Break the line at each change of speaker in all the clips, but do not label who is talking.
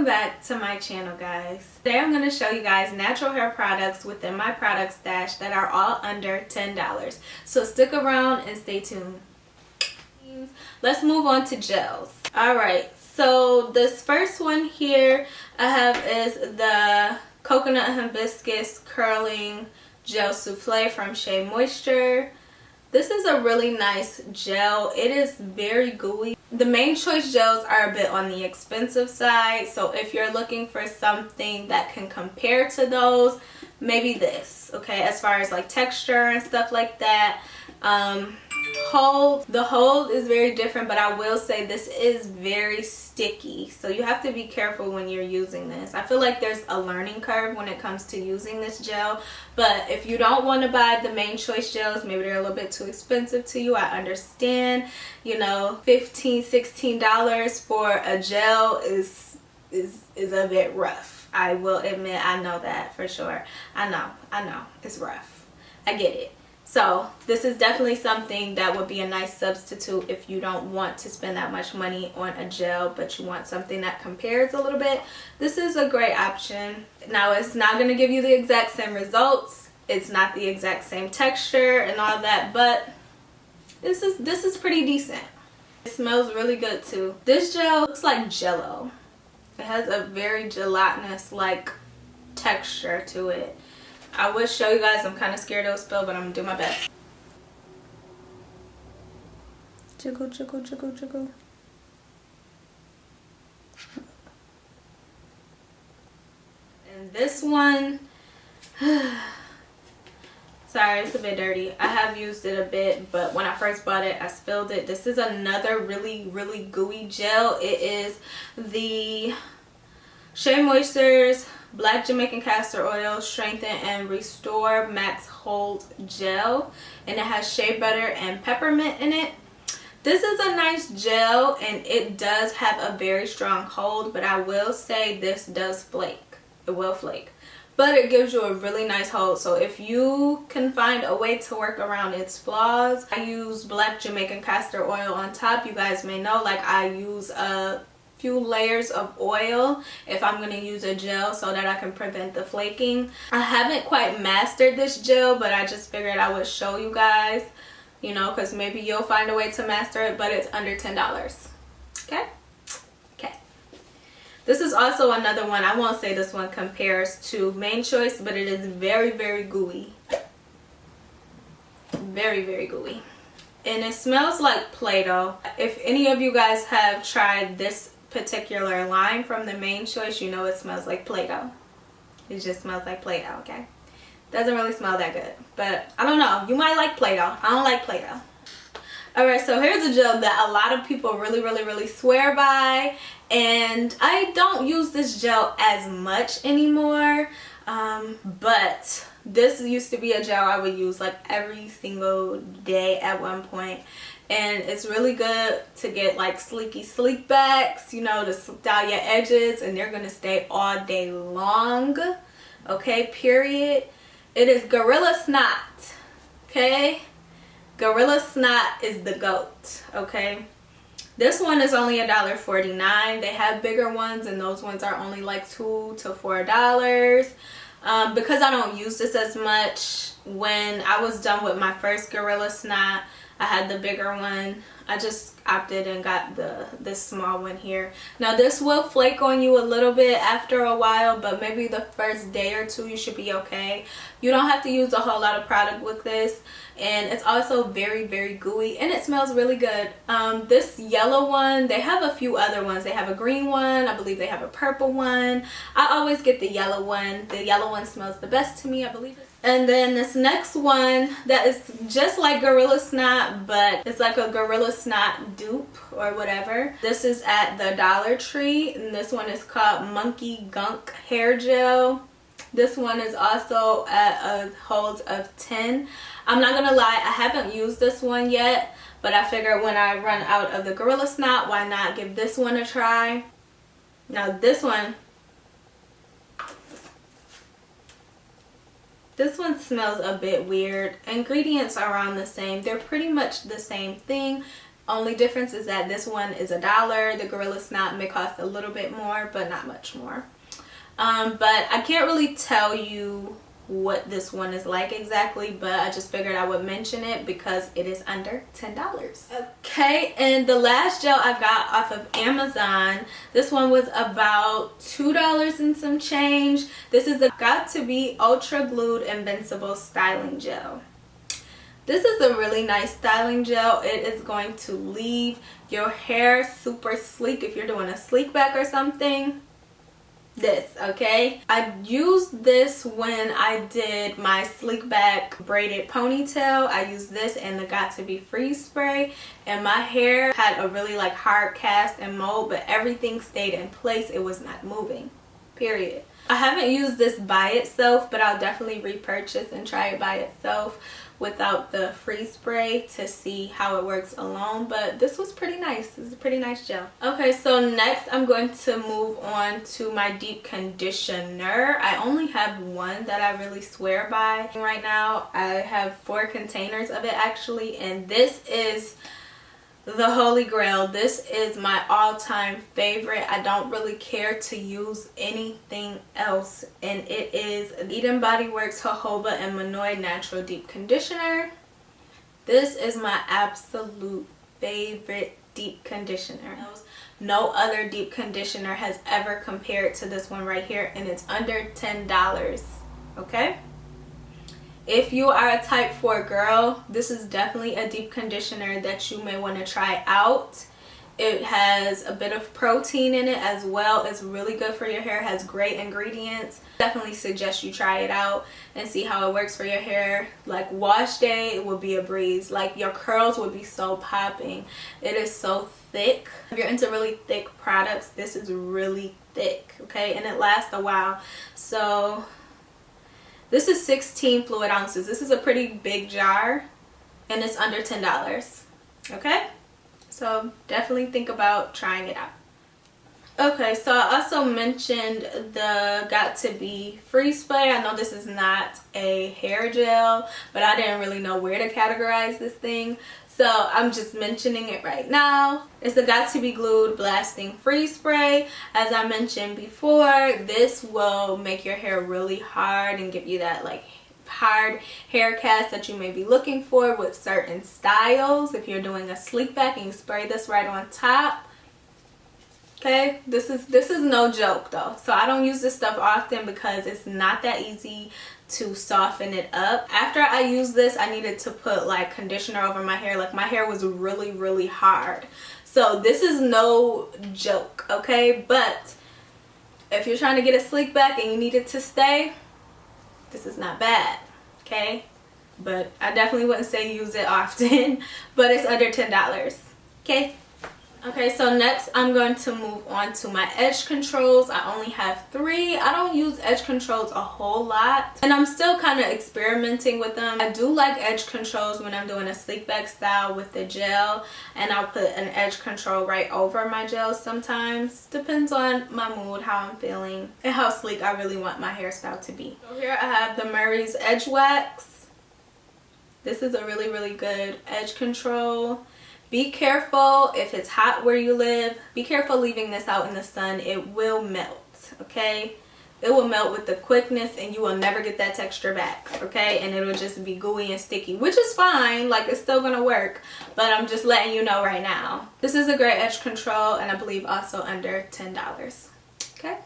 back to my channel, guys. Today I'm going to show you guys natural hair products within my product stash that are all under $10. So stick around and stay tuned. Let's move on to gels. Alright, so this first one here I have is the Coconut Hibiscus Curling Gel Souffle from Shea Moisture. This is a really nice gel. It is very gooey. The main choice gels are a bit on the expensive side, so if you're looking for something that can compare to those, maybe this, okay, as far as like texture and stuff like that. The hold is very different, but I will say this is very sticky, so you have to be careful when you're using this. I feel like there's a learning curve when it comes to using this gel, but if you don't want to buy the main choice gels, maybe they're a little bit too expensive to you, I understand. You know, $15-16 for a gel is a bit rough. I will admit, I know that for sure. I know it's rough. I get it. So this is definitely something that would be a nice substitute if you don't want to spend that much money on a gel, but you want something that compares a little bit. This is a great option. Now, it's not going to give you the exact same results. It's not the exact same texture and all that, but this is pretty decent. It smells really good too. This gel looks like Jello. It has a very gelatinous like texture to it. I would show you guys. I'm kind of scared it'll spill, but I'm gonna do my best. Jiggle, jiggle, jiggle, jiggle. And this one, sorry, it's a bit dirty. I have used it a bit, but when I first bought it, I spilled it. This is another really, really gooey gel. It is the Shea Moisture's Black Jamaican Castor Oil Strengthen and Restore Max Hold Gel, and it has shea butter and peppermint in it. This is a nice gel and it does have a very strong hold, but I will say this does flake. It will flake, but it gives you a really nice hold. So if you can find a way to work around its flaws, I use Black Jamaican Castor Oil on top. You guys may know, like, I use a few layers of oil if I'm going to use a gel so that I can prevent the flaking. I haven't quite mastered this gel, but I just figured I would show you guys, you know, because maybe you'll find a way to master it, but it's under $10. Okay. This is also another one. I won't say this one compares to Main Choice, but it is very, very gooey. Very, very gooey. And it smells like Play-Doh. If any of you guys have tried this particular line from the Main Choice, you know it smells like Play-Doh. It just smells like Play-Doh, okay? Doesn't really smell that good, but I don't know. You might like Play-Doh. I don't like Play-Doh. Alright, so here's a gel that a lot of people really swear by, and I don't use this gel as much anymore, but this used to be a gel I would use like every single day at one point. And it's really good to get like sleeky sleek backs, you know, to style your edges, and they're gonna stay all day long. Okay, period. It is Gorilla Snot. Okay, Gorilla Snot is the GOAT. Okay, this one is only $1.49. They have bigger ones, and those ones are only like $2 to $4. Because I don't use this as much, when I was done with my first Gorilla Snot, I had the bigger one. I just opted and got this small one here. Now this will flake on you a little bit after a while, but maybe the first day or two you should be okay. You don't have to use a whole lot of product with this, and it's also very, very gooey, and it smells really good. This yellow one, they have a few other ones. They have a green one. I believe they have a purple one. I always get the yellow one. The yellow one smells the best to me, I believe. And then this next one that is just like Gorilla Snot, but it's like a Gorilla Snot dupe or whatever. This is at the Dollar Tree, and this one is called Monkey Gunk Hair Gel. This one is also at a hold of 10. I'm not gonna lie, I haven't used this one yet, but I figured when I run out of the Gorilla Snot, why not give this one a try. Now this one smells a bit weird. Ingredients are around the same. They're pretty much the same thing. Only difference is that this one is $1. The Gorilla Snot may cost a little bit more, but not much more. But I can't really tell you what this one is like exactly, but I just figured I would mention it because it is under $10. Okay, and the last gel I got off of Amazon, this one was about $2 and some change. This is the Got To Be Ultra Glued Invincible Styling Gel. This is a really nice styling gel. It is going to leave your hair super sleek if you're doing a sleek back or something. Okay, I used this when I did my sleek back braided ponytail. I used this and the Got To Be Freeze spray, and my hair had a really like hard cast and mold, but everything stayed in place. It was not moving, period. I haven't used this by itself, but I'll definitely repurchase and try it by itself without the freeze spray to see how it works alone. But this was pretty nice. This is a pretty nice gel. Okay, so next I'm going to move on to my deep conditioner. I only have one that I really swear by right now. I have 4 containers of it actually, and this is the holy grail. This is my all-time favorite. I don't really care to use anything else, and it is Eden Body Works Jojoba and Manoy Natural Deep Conditioner. This is my absolute favorite deep conditioner. No other deep conditioner has ever compared to this one right here, and it's under $10. Okay, if you are a type 4 girl, this is definitely a deep conditioner that you may want to try out. It has a bit of protein in it as well. It's really good for your hair. It has great ingredients. Definitely suggest you try it out and see how it works for your hair. Like wash day, it will be a breeze. Like your curls would be so popping. It is so thick. If you're into really thick products, this is really thick, okay? And it lasts a while. So this is 16 fluid ounces. This is a pretty big jar, and it's under $10. Okay, so definitely think about trying it out. Okay, so I also mentioned the Got To Be Freeze Spray. I know this is not a hair gel, but I didn't really know where to categorize this thing, so I'm just mentioning it right now. It's the Got To Be Glued Blasting Freeze Spray. As I mentioned before, this will make your hair really hard and give you that like hard hair cast that you may be looking for with certain styles. If you're doing a sleek back and you spray this right on top, okay, this is no joke though. So I don't use this stuff often because it's not that easy to soften it up. After I used this, I needed to put like conditioner over my hair. Like my hair was really hard. So this is no joke, okay? But if you're trying to get a sleek back and you need it to stay, this is not bad, okay? But I definitely wouldn't say use it often, but it's under $10, okay? Okay, so next I'm going to move on to my edge controls. I only have 3. I don't use edge controls a whole lot, and I'm still kind of experimenting with them. I do like edge controls when I'm doing a sleek back style with the gel, and I'll put an edge control right over my gel sometimes. Depends on my mood, how I'm feeling, and how sleek I really want my hairstyle to be. So here I have the Murray's Edge Wax. This is a really good edge control. Be careful if it's hot where you live. Be careful leaving this out in the sun. It will melt, okay? It will melt with the quickness, and you will never get that texture back, okay? And it'll just be gooey and sticky, which is fine. Like, it's still gonna work, but I'm just letting you know right now. This is a great edge control, and I believe also under $10, okay?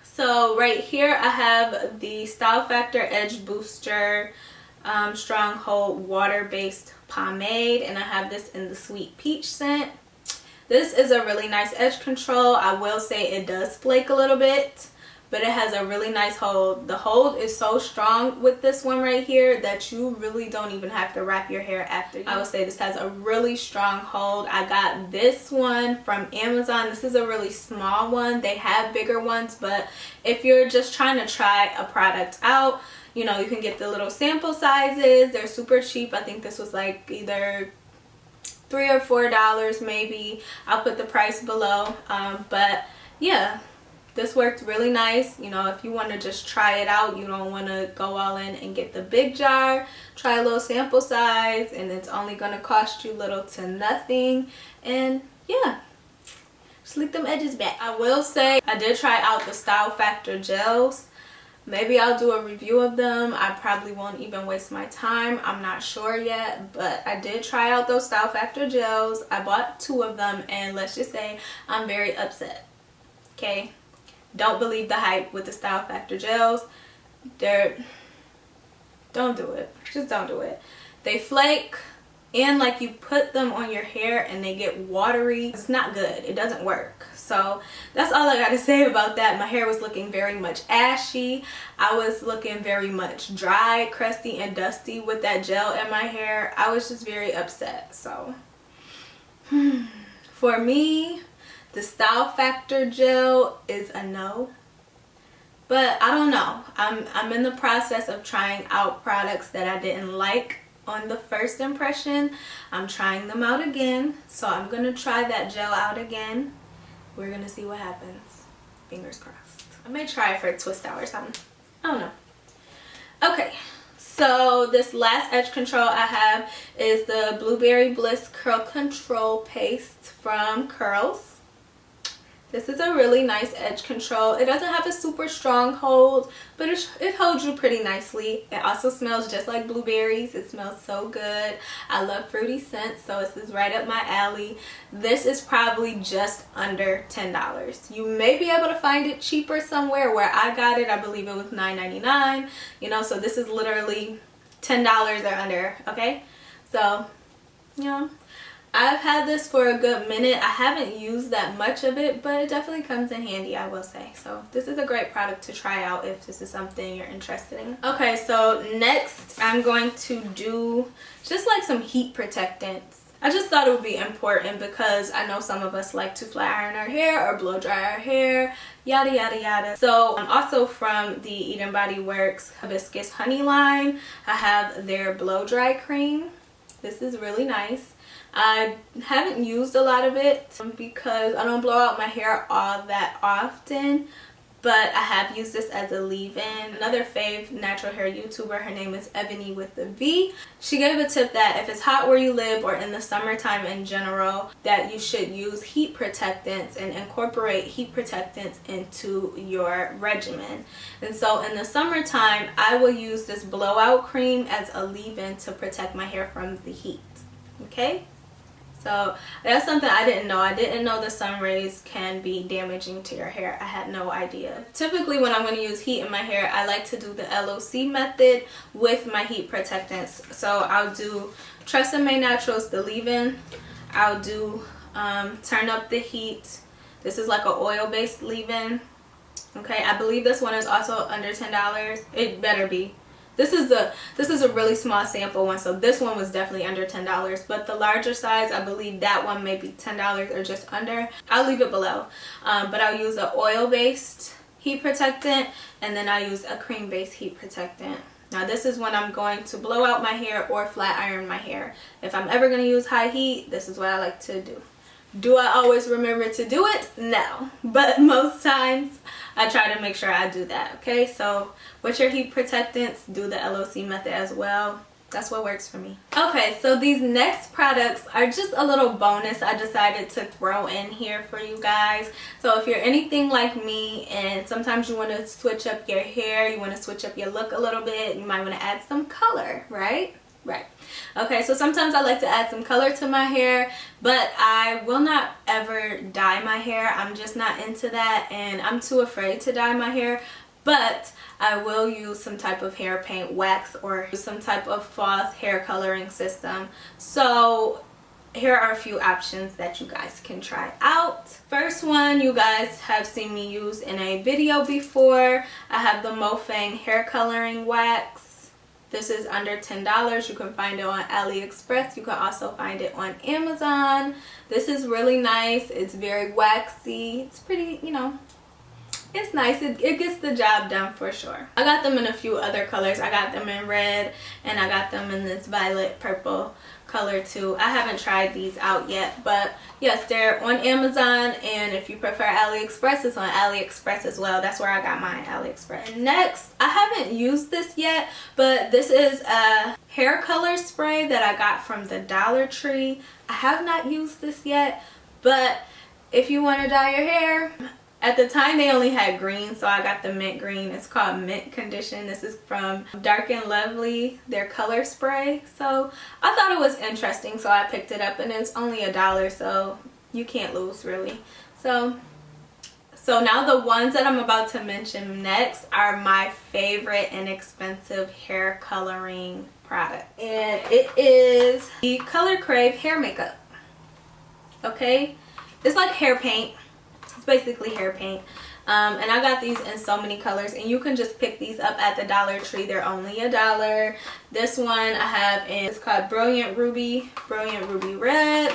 So right here I have the Style Factor Edge Booster Stronghold water-based pomade, and I have this in the Sweet Peach scent. This is a really nice edge control. I will say it does flake a little bit, but it has a really nice hold. The hold is so strong with this one right here that you really don't even have to wrap your hair after. I would say this has a really strong hold. I got this one from Amazon. This is a really small one. They have bigger ones, but if you're just trying to try a product out, you know, you can get the little sample sizes. They're super cheap. I think this was like either $3 or $4 maybe. I'll put the price below. But yeah, this worked really nice. You know, if you want to just try it out, you don't want to go all in and get the big jar, try a little sample size, and it's only going to cost you little to nothing. And yeah, sleek them edges back. I will say I did try out the Style Factor gels. Maybe I'll do a review of them. I probably won't even waste my time. I'm not sure yet, but I did try out those Style Factor gels. I bought 2 of them, and let's just say I'm very upset. Okay, don't believe the hype with the Style Factor gels. Don't do it. Just don't do it. They flake, and like you put them on your hair and they get watery. It's not good. It doesn't work. So that's all I got to say about that. My hair was looking very much ashy. I was looking very much dry, crusty, and dusty with that gel in my hair. I was just very upset. So for me, the Style Factor gel is a no. But I don't know. I'm in the process of trying out products that I didn't like on the first impression. I'm trying them out again. So I'm going to try that gel out again. We're going to see what happens. Fingers crossed. I may try it for a twist out or something. I don't know. Okay. So this last edge control I have is the Blueberry Bliss Curl Control Paste from Curls. This is a really nice edge control. It doesn't have a super strong hold, but it holds you pretty nicely. It also smells just like blueberries. It smells so good. I love fruity scents, so this is right up my alley. This is probably just under $10. You may be able to find it cheaper somewhere. Where I got it, I believe it was $9.99. You know, so this is literally $10 or under, okay? So, you know, I've had this for a good minute. I haven't used that much of it, but it definitely comes in handy, I will say. So this is a great product to try out if this is something you're interested in. Okay, so next I'm going to do just like some heat protectants. I just thought it would be important because I know some of us like to flat iron our hair or blow dry our hair, yada yada yada. So I'm also from the Eden Body Works Hibiscus Honey line. I have their blow dry cream. This is really nice. I haven't used a lot of it because I don't blow out my hair all that often, but I have used this as a leave-in. Another fave natural hair YouTuber, her name is Ebony with the V. She gave a tip that if it's hot where you live or in the summertime in general, that you should use heat protectants and incorporate heat protectants into your regimen. And so in the summertime, I will use this blowout cream as a leave-in to protect my hair from the heat. Okay? So that's something I didn't know. I didn't know the sun rays can be damaging to your hair. I had no idea. Typically when I'm going to use heat in my hair, I like to do the LOC method with my heat protectants. So I'll do Tresemme Naturals, the leave-in. I'll do Turn Up the Heat. This is like an oil-based leave-in. Okay, I believe this one is also under $10. It better be. This is a really small sample one, so this one was definitely under $10. But the larger size, I believe that one may be $10 or just under. I'll leave it below. But I'll use an oil-based heat protectant, and then I'll use a cream-based heat protectant. Now this is when I'm going to blow out my hair or flat iron my hair. If I'm ever going to use high heat, this is what I like to do. Do I always remember to do it? No. But most times I try to make sure I do that, okay? So with your heat protectants, do the LOC method as well. That's what works for me. Okay, so these next products are just a little bonus I decided to throw in here for you guys. So if you're anything like me and sometimes you want to switch up your hair, you want to switch up your look a little bit, you might want to add some color, right? Right. Okay, so sometimes I like to add some color to my hair, but I will not ever dye my hair. I'm just not into that, and I'm too afraid to dye my hair. But I will use some type of hair paint wax or some type of false hair coloring system. So here are a few options that you guys can try out. First one, you guys have seen me use in a video before. I have the Mofang hair coloring wax. This is under $10. You can find it on AliExpress. You can also find it on Amazon. This is really nice. It's very waxy. It's pretty, you know, it's nice. It gets the job done for sure. I got them in a few other colors. I got them in red and I got them in this violet purple color too. I haven't tried these out yet, but yes, they're on Amazon, and if you prefer AliExpress, it's on AliExpress as well. That's where I got mine, AliExpress. And next, I haven't used this yet, but this is a hair color spray that I got from the Dollar Tree. I have not used this yet, but if you want to dye your hair, at the time they only had green, so I got the mint green. It's called Mint Condition. This is from Dark and Lovely, their color spray. So I thought it was interesting, so I picked it up, and it's only $1, so you can't lose really. So now the ones that I'm about to mention next are my favorite inexpensive hair coloring product, and it is the Color Crave hair makeup. Okay, it's like hair paint. Basically hair paint, and I got these in so many colors, and you can just pick these up at the Dollar Tree. They're only $1. This one I have in, it's called Brilliant Ruby Red.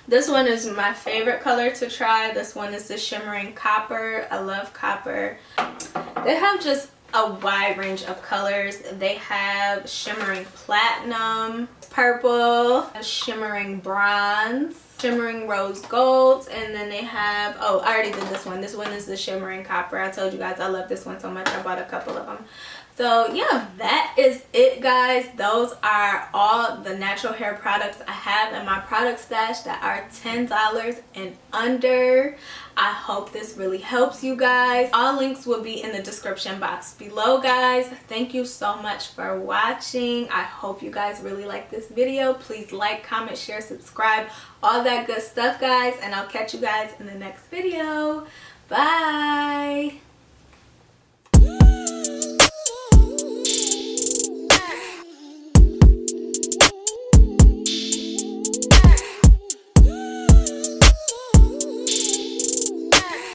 This one is my favorite color to try. This one is the Shimmering Copper. I love copper. They have just a wide range of colors. They have Shimmering Platinum, Purple, Shimmering Bronze, Shimmering Rose Gold, and then they have, oh, I already did this one. This one is the Shimmering Copper. I told you guys I love this one so much. I bought a couple of them. So yeah, that is it, guys. Those are all the natural hair products I have in my product stash that are $10 and under. I hope this really helps you guys. All links will be in the description box below, guys. Thank you so much for watching. I hope you guys really like this video. Please like, comment, share, subscribe, all that good stuff, guys, and I'll catch you guys in the next video. Bye.